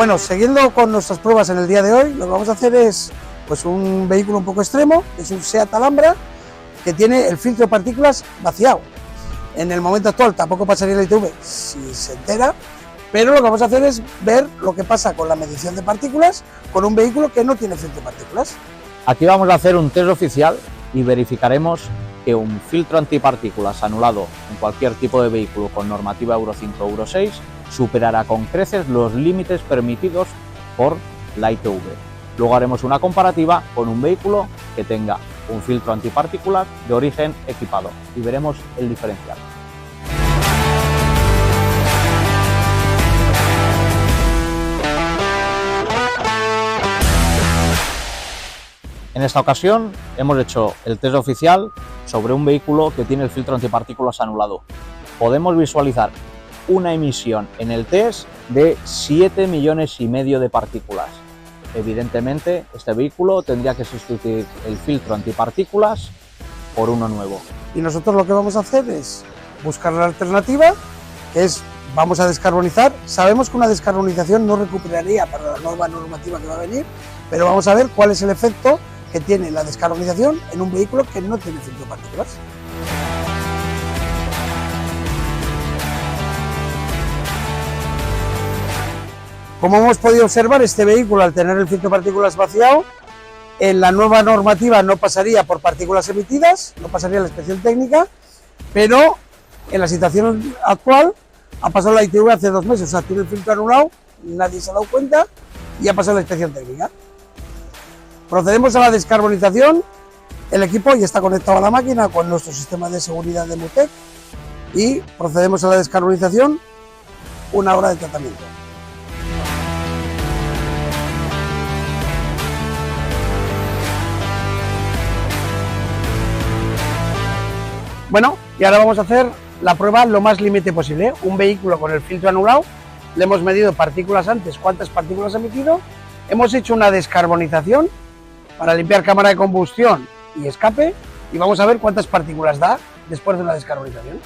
Bueno, siguiendo con nuestras pruebas en el día de hoy, lo que vamos a hacer es pues un vehículo un poco extremo, que es un Seat Alhambra, que tiene el filtro de partículas vaciado. En el momento actual tampoco pasaría la ITV si se entera, pero lo que vamos a hacer es ver lo que pasa con la medición de partículas con un vehículo que no tiene filtro de partículas. Aquí vamos a hacer un test oficial y verificaremos que un filtro antipartículas anulado en cualquier tipo de vehículo con normativa Euro 5 o Euro 6 superará con creces los límites permitidos por la ITV. Luego haremos una comparativa con un vehículo que tenga un filtro antipartículas de origen equipado y veremos el diferencial. En esta ocasión hemos hecho el test oficial sobre un vehículo que tiene el filtro antipartículas anulado. Podemos visualizar una emisión en el test de 7,5 millones de partículas. Evidentemente, este vehículo tendría que sustituir el filtro antipartículas por uno nuevo. Y nosotros lo que vamos a hacer es buscar la alternativa, que es vamos a descarbonizar. Sabemos que una descarbonización no recuperaría para la nueva normativa que va a venir, pero vamos a ver cuál es el efecto que tiene la descarbonización en un vehículo que no tiene filtro de partículas. Como hemos podido observar, este vehículo, al tener el filtro de partículas vaciado, en la nueva normativa no pasaría por partículas emitidas, no pasaría la inspección técnica, pero en la situación actual ha pasado la ITV hace 2 meses, o sea, tiene el filtro anulado, nadie se ha dado cuenta y ha pasado la inspección técnica. Procedemos a la descarbonización, el equipo ya está conectado a la máquina con nuestro sistema de seguridad de Mutec y procedemos a la descarbonización, 1 hora de tratamiento. Bueno, y ahora vamos a hacer la prueba lo más límite posible. Un vehículo con el filtro anulado, le hemos medido partículas antes, cuántas partículas ha emitido, hemos hecho una descarbonización para limpiar cámara de combustión y escape y vamos a ver cuántas partículas da después de una descarbonización.